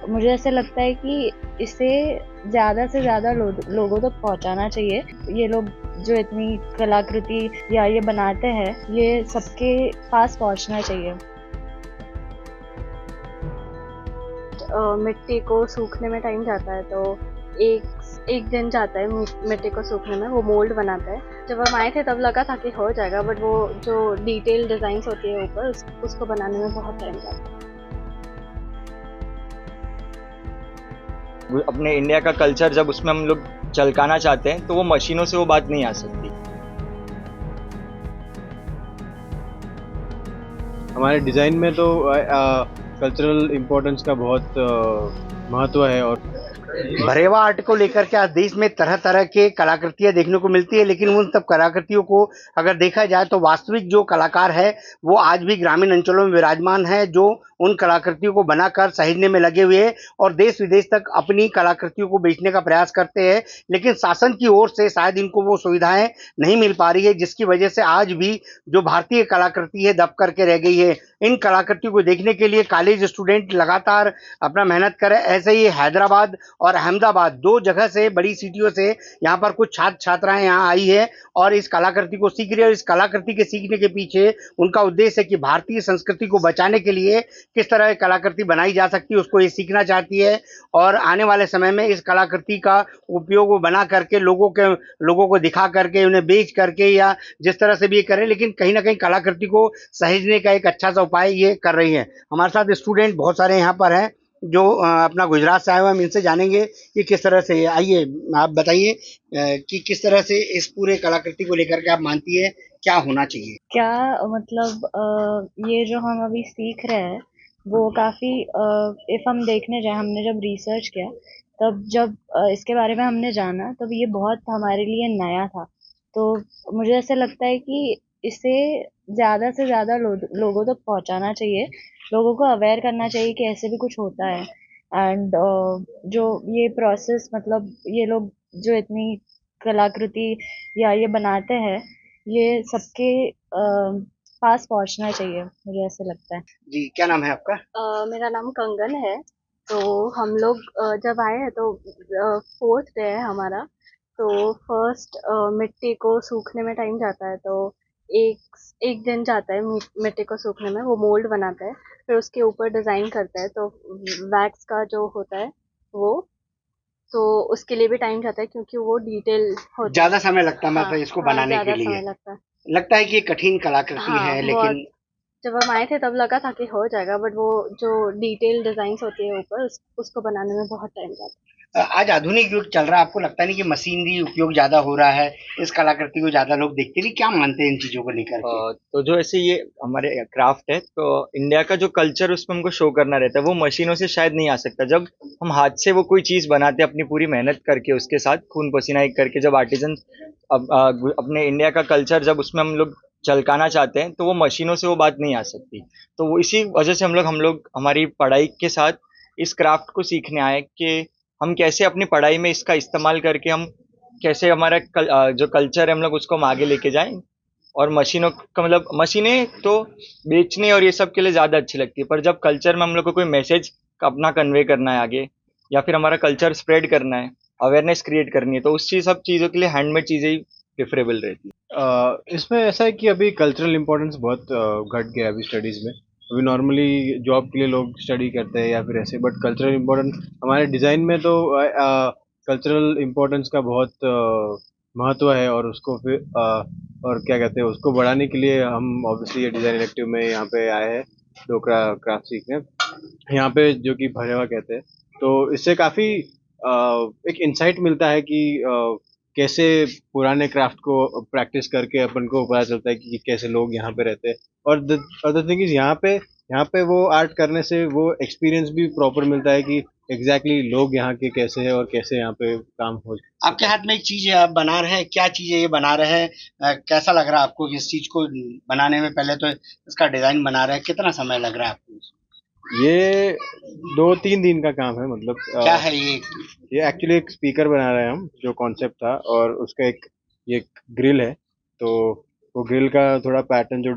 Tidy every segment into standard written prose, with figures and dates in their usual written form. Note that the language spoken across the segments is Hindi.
मुझे ऐसा लगता है कि इसे ज़्यादा से ज़्यादा लोगों तक पहुँचाना चाहिए। ये लोग जो इतनी कलाकृति या ये बनाते हैं, ये सबके पास पहुँचना चाहिए। मिट्टी को सूखने में टाइम जाता है, तो एक एक दिन जाता है मिट्टी को सूखने में। वो मोल्ड बनाता है। जब हम आए थे तब लगा था कि हो जाएगा, बट वो जो डिटेल डिज़ाइंस होती है ऊपर उसको बनाने में बहुत टाइम जाता है। अपने इंडिया का कल्चर जब उसमें हम लोग झलकाना चाहते हैं तो वो मशीनों से वो बात नहीं आ सकती। हमारे डिज़ाइन में तो कल्चरल इम्पोर्टेंस का बहुत महत्व है। और भरेवा आर्ट को लेकर के आज देश में तरह तरह के कलाकृतियां देखने को मिलती है, लेकिन उन सब कलाकृतियों को अगर देखा जाए तो वास्तविक जो कलाकार है वो आज भी ग्रामीण अंचलों में विराजमान है, जो उन कलाकृतियों को बनाकर सहेजने में लगे हुए हैं और देश विदेश तक अपनी कलाकृतियों को बेचने का प्रयास करते हैं। लेकिन शासन की ओर से शायद इनको वो सुविधाएं नहीं मिल पा रही है, जिसकी वजह से आज भी जो भारतीय कलाकृति है दब करके रह गई है। इन कलाकृतियों को देखने के लिए कॉलेज स्टूडेंट लगातार अपना मेहनत कर रहे हैं। ऐसे ही हैदराबाद और अहमदाबाद दो जगह से, बड़ी सिटियों से यहाँ पर कुछ छात्र छात्राएं यहाँ आई है और इस कलाकृति को सीख रही है। और इस कलाकृति के सीखने के पीछे उनका उद्देश्य है कि भारतीय संस्कृति को बचाने के लिए किस तरह की कलाकृति बनाई जा सकती है, उसको ये सीखना चाहती है। और आने वाले समय में इस कलाकृति का उपयोग वो बना करके लोगों को दिखा करके, उन्हें बेच करके या जिस तरह से भी ये करें, लेकिन कहीं ना कहीं कलाकृति को सहेजने का एक अच्छा सा उपाय ये कर रही है। हमारे साथ स्टूडेंट बहुत सारे यहाँ पर हैं जो अपना गुजरात से आए हुए हैं। हम इनसे जानेंगे कि किस तरह से, आइए आप बताइए कि किस तरह से इस पूरे कलाकृति को लेकर के आप मानती है क्या होना चाहिए। क्या मतलब ये जो हम अभी सीख रहे हैं वो काफ़ी इफ़ हम देखने जाए, हमने जब रिसर्च किया तब जब इसके बारे में हमने जाना तब ये बहुत हमारे लिए नया था। तो मुझे ऐसा लगता है कि इसे ज़्यादा से ज़्यादा लोगों तक पहुंचाना चाहिए। लोगों को अवेयर करना चाहिए कि ऐसे भी कुछ होता है। एंड जो ये प्रोसेस, मतलब ये लोग जो इतनी कलाकृति या ये बनाते हैं, ये सबके पास पहुंचना चाहिए, मुझे ऐसे लगता है। जी, क्या नाम है आपका। मेरा नाम कंगन है। तो हम लोग जब आए हैं तो फोर्थ डे है हमारा। तो फर्स्ट मिट्टी को सूखने में टाइम जाता है, तो एक एक दिन जाता है मिट्टी को सूखने में। वो मोल्ड बनाता है, फिर उसके ऊपर डिज़ाइन करता है। तो वैक्स का जो होता है वो, तो उसके लिए भी टाइम जाता है क्योंकि वो डिटेल होता ज्यादा है। समय लगता है हाँ, मतलब इसको हाँ, बनाने के ज़्यादा लिए। समय लगता है। लगता है कि ये कठिन कलाकृति हाँ, है, बहुत। लेकिन जब हम आए थे तब लगा था कि हो जाएगा, बट वो जो डिटेल डिज़ाइंस होती है ऊपर उसको बनाने में बहुत टाइम जाता है। आज आधुनिक युग चल रहा है, आपको लगता नहीं कि मशीनरी उपयोग ज्यादा हो रहा है, इस कलाकृति को ज्यादा लोग देखते नहीं, क्या मानते हैं इन चीजों को लेकर के। तो जो ऐसे ये हमारे क्राफ्ट है तो इंडिया का जो कल्चर उसमें हमको शो करना रहता है वो मशीनों से शायद नहीं आ सकता। जब हम हाथ से वो कोई चीज़ बनाते हैं अपनी पूरी मेहनत करके, उसके साथ खून पसीना एक करके, जब आर्टिजन अपने इंडिया का कल्चर जब उसमें हम लोग झलकाना चाहते हैं तो वो मशीनों से वो बात नहीं आ सकती। तो वो इसी वजह से हम लोग हमारी पढ़ाई के साथ इस क्राफ्ट को सीखने आए कि हम कैसे अपनी पढ़ाई में इसका इस्तेमाल करके हम कैसे हमारा जो कल्चर है हम लोग उसको हम आगे लेके जाएं। और मशीनों का मतलब मशीनें तो बेचने और ये सब के लिए ज़्यादा अच्छी लगती है, पर जब कल्चर में हम लोग को कोई मैसेज अपना कन्वे करना है आगे, या फिर हमारा कल्चर स्प्रेड करना है, अवेयरनेस क्रिएट करनी है, तो उस चीज़ सब चीज़ों के लिए हैंडमेड चीज़ें ही प्रेफरेबल रहती है। इसमें ऐसा है कि अभी कल्चरल इम्पोर्टेंस बहुत घट गया है अभी स्टडीज़ में। अभी नॉर्मली जॉब के लिए लोग स्टडी करते हैं या फिर ऐसे, बट कल्चरल इम्पोर्टेंस हमारे डिज़ाइन में तो कल्चरल इम्पोर्टेंस का बहुत महत्व है। और उसको फिर और क्या कहते हैं, उसको बढ़ाने के लिए हम ऑब्वियसली ये डिज़ाइन इलेक्टिव में यहाँ पे आए हैं डोकरा क्राफ्ट सीखने, यहाँ पे जो कि भरेवा कहते हैं। तो इससे काफ़ी एक इंसाइट मिलता है कि कैसे पुराने क्राफ्ट को प्रैक्टिस करके अपन को पता चलता है कि कैसे लोग यहाँ पे रहते हैं। और द थिंग इज, यहाँ पे वो आर्ट करने से वो एक्सपीरियंस भी प्रॉपर मिलता है कि एग्जैक्टली लोग यहाँ के कैसे हैं और कैसे यहाँ पे काम हो। आपके हाथ में एक चीज है, आप बना रहे हैं, क्या चीज है ये बना रहे हैं, कैसा लग रहा है आपको इस चीज को बनाने में। पहले तो इसका डिजाइन बना रहे हैं, कितना समय लग रहा है आपको। ये 2-3 दिन का काम है, मतलब क्या है ये एक्चुअली एक स्पीकर बना रहे हैं हम, जो कॉन्सेप्ट था, और उसका एक ये ग्रिल है। तो वो ग्रिल का थोड़ा पैटर्न जो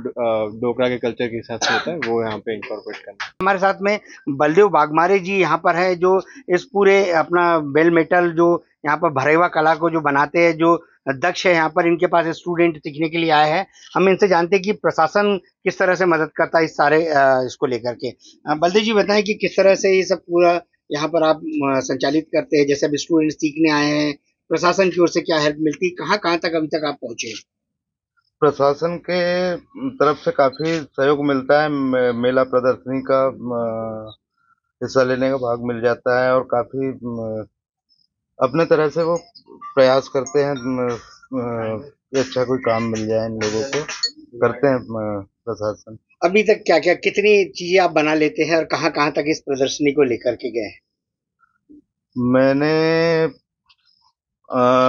डोकरा के कल्चर के हिसाब से होता है वो यहाँ पे इंकॉर्पोरेट करना है। हमारे साथ में बलदेव बागमारे जी यहाँ पर है, जो इस पूरे अपना बेल मेटल जो यहाँ पर भरेवा कला को जो बनाते हैं, जो दक्ष है यहाँ पर, इनके पास स्टूडेंट सीखने के लिए आए हैं। हम इनसे जानते हैं कि प्रशासन किस तरह से मदद करता है इस सारे इसको लेकर के। बलदेव जी बताएं कि किस तरह से ये सब पूरा यहाँ पर आप संचालित करते हैं, जैसे अब स्टूडेंट सीखने आए हैं, प्रशासन की ओर से क्या हेल्प मिलती है, कहाँ कहाँ तक अभी तक आप पहुंचे? प्रशासन के तरफ से काफी सहयोग मिलता है। मेला प्रदर्शनी का हिस्सा लेने का भाग मिल जाता है और काफी अपने तरह से वो प्रयास करते हैं कि अच्छा कोई काम मिल जाए इन लोगों को, करते हैं प्रशासन। अभी तक क्या क्या कितनी चीजें आप बना लेते हैं और कहाँ कहाँ तक इस प्रदर्शनी को लेकर के गए हैं? मैंने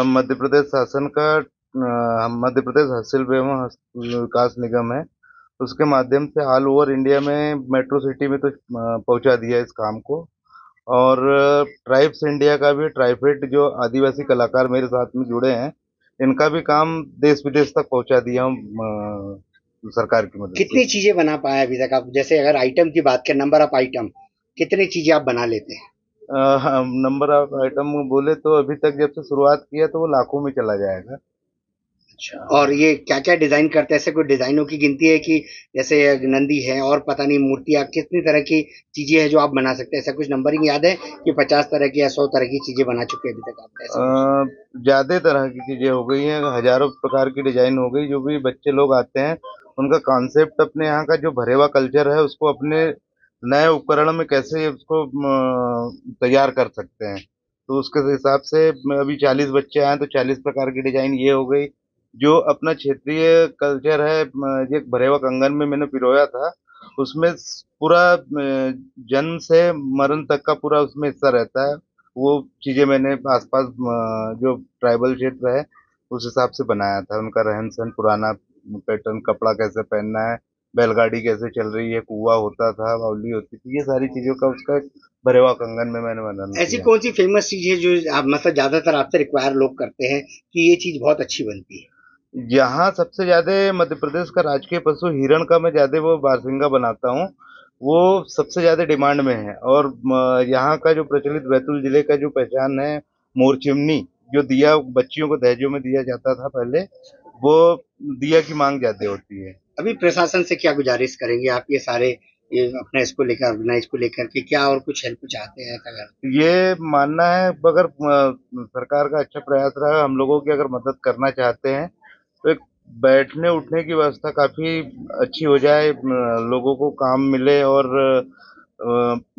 मध्य प्रदेश शासन का मध्य प्रदेश हस्तशिल्प एवं विकास निगम है, उसके माध्यम से ऑल ओवर इंडिया में मेट्रो सिटी में तो पहुंचा दिया इस काम को। और ट्राइब्स इंडिया का भी, ट्राइफेड जो आदिवासी कलाकार मेरे साथ में जुड़े हैं, इनका भी काम देश विदेश तक पहुंचा दिया हूँ सरकार की मदद से। कितनी चीजें बना पाए अभी तक आप? जैसे अगर आइटम की बात करें, नंबर ऑफ आइटम, कितनी चीजें आप बना लेते हैं? नंबर ऑफ आइटम बोले तो अभी तक जब से शुरुआत किया तो वो लाखों में चला जाएगा। अच्छा, और ये क्या क्या डिजाइन करते हैं? ऐसे कोई डिजाइनों की गिनती है कि जैसे नंदी है और पता नहीं मूर्तियां, कितनी तरह की चीजें हैं जो आप बना सकते हैं? ऐसा कुछ नंबरिंग याद है कि 50 तरह की या 100 तरह की चीजें बना चुके हैं अभी तक आप? ऐसा ज्यादा तरह की चीजें हो गई हैं, हजारों प्रकार की डिजाइन हो गई। जो भी बच्चे लोग आते हैं उनका कॉन्सेप्ट अपने यहाँ का जो भरेवा कल्चर है उसको अपने नए उपकरण में कैसे उसको तैयार कर सकते हैं, तो उसके हिसाब से अभी 40 बच्चे आए तो 40 प्रकार की डिजाइन ये हो गई। जो अपना क्षेत्रीय कल्चर है, ये भरेवा कंगन में मैंने पिरोया था, उसमें पूरा जन्म से मरण तक का पूरा उसमें हिस्सा रहता है। वो चीजें मैंने आसपास जो ट्राइबल क्षेत्र है उस हिसाब से बनाया था, उनका रहन सहन, पुराना पैटर्न, कपड़ा कैसे पहनना है, बैलगाड़ी कैसे चल रही है, कुआ होता था, बावली होती थी, ये सारी चीजों का उसका भरेवा कंगन में मैंने बनाना ऐसी किया। कौन सी फेमस चीज है जो आप मतलब ज्यादातर आपसे रिक्वायर लोग करते हैं कि ये चीज बहुत अच्छी बनती है? यहाँ सबसे ज्यादा मध्य प्रदेश का राजकीय पशु हिरण का मैं ज्यादा वो बारसिंगा बनाता हूँ, वो सबसे ज्यादा डिमांड में है। और यहाँ का जो प्रचलित बैतूल जिले का जो पहचान है, मोर चिमनी, जो दिया बच्चियों को दहेजों में दिया जाता था पहले, वो दिया की मांग ज्यादा होती है। अभी प्रशासन से क्या गुजारिश करेंगे आप? ये सारे ये अपना इसको लेकर, ऑर्गेनाइज को लेकर के क्या और कुछ हेल्प चाहते हैं ऐसा अगर? ये मानना है अगर सरकार का अच्छा प्रयास रहा, हम लोगों की अगर मदद करना चाहते हैं तो एक बैठने उठने की व्यवस्था काफी अच्छी हो जाए, लोगों को काम मिले और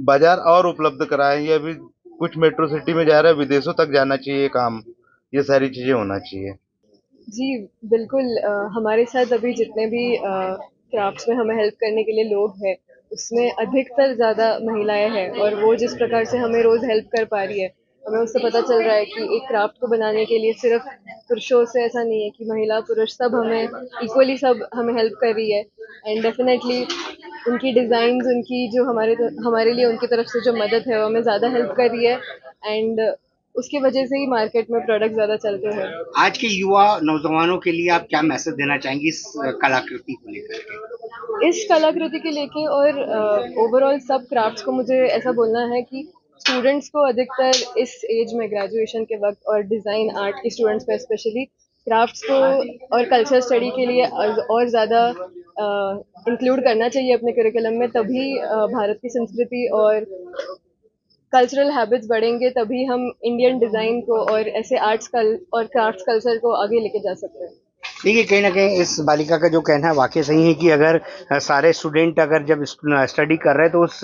बाजार और उपलब्ध कराएं। ये अभी कुछ मेट्रो सिटी में जा रहा है, विदेशों तक जाना चाहिए काम, ये सारी चीजें होना चाहिए। जी, बिल्कुल हमारे साथ अभी जितने भी क्राफ्ट्स में हमें हेल्प करने के लिए लोग हैं, उसमें अधिकतर ज़्यादा महिलाएं हैं और वो जिस प्रकार से हमें रोज़ हेल्प कर पा रही है, हमें उससे पता चल रहा है कि एक क्राफ्ट को बनाने के लिए सिर्फ पुरुषों से ऐसा नहीं है कि महिला पुरुष सब हमें इक्वली सब हमें हेल्प कर रही है। एंड डेफिनेटली उनकी डिज़ाइंस, उनकी जो हमारे लिए उनकी तरफ से जो मदद है वो हमें ज़्यादा हेल्प कर रही है एंड उसकी वजह से ही मार्केट में प्रोडक्ट ज़्यादा चलते हैं। आज के युवा नौजवानों के लिए आप क्या मैसेज देना चाहेंगी इस कलाकृति को लेकर के? इस कलाकृति के लेके और ओवरऑल सब क्राफ्ट्स को मुझे ऐसा बोलना है कि स्टूडेंट्स को अधिकतर इस एज में ग्रेजुएशन के वक्त और डिज़ाइन आर्ट के स्टूडेंट्स को स्पेशली क्राफ्ट्स को और कल्चर स्टडी के लिए और ज़्यादा इंक्लूड करना चाहिए अपने करिकुलम में, तभी भारत की संस्कृति और कल्चरल हैबिट्स बढ़ेंगे, तभी हम इंडियन डिज़ाइन को और ऐसे आर्ट्स और क्राफ्ट्स कल्चर को आगे लेके जा सकते हैं। देखिए, कहीं न कहीं इस बालिका का जो कहना है वाक़ई सही है कि अगर सारे स्टूडेंट अगर जब स्टडी कर रहे हैं तो उस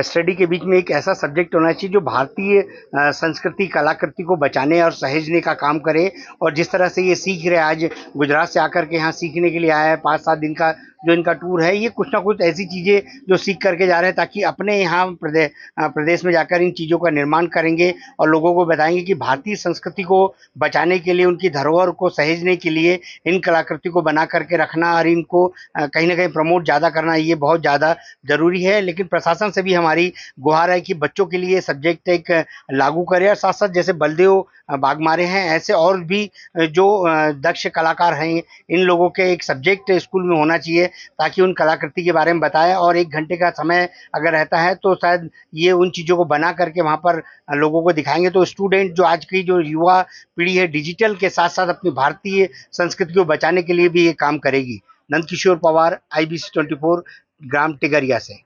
स्टडी के बीच में एक ऐसा सब्जेक्ट होना चाहिए जो भारतीय संस्कृति, कलाकृति को बचाने और सहेजने का काम करे। और जिस तरह से ये सीख रहे हैं, आज गुजरात से आकर के यहाँ सीखने के लिए आया है, 5-7 दिन का जो इनका टूर है, ये कुछ ना कुछ ऐसी चीज़ें जो सीख करके जा रहे हैं, ताकि अपने यहाँ प्रदेश में जाकर इन चीज़ों का निर्माण करेंगे और लोगों को बताएंगे कि भारतीय संस्कृति को बचाने के लिए, उनकी धरोहर को सहेजने के लिए इन कलाकृति को बना करके रखना और इनको कहीं ना कहीं प्रमोट ज़्यादा करना, ये बहुत ज़्यादा ज़रूरी है। लेकिन प्रशासन से भी हमारी गुहार है कि बच्चों के लिए सब्जेक्ट एक लागू करे, और साथ साथ जैसे बलदेव बागमारे हैं, ऐसे और भी जो दक्ष कलाकार हैं, इन लोगों के एक सब्जेक्ट स्कूल में होना चाहिए, ताकि उन कलाकृति के बारे में बताएं। और 1 घंटे का समय अगर रहता है तो शायद ये उन चीज़ों को बना करके वहाँ पर लोगों को दिखाएंगे, तो स्टूडेंट जो आज की जो युवा पीढ़ी है, डिजिटल के साथ साथ अपनी भारतीय संस्कृति को बचाने के लिए भी ये काम करेगी। नंदकिशोर पवार, IBC 24, ग्राम टिगरिया से।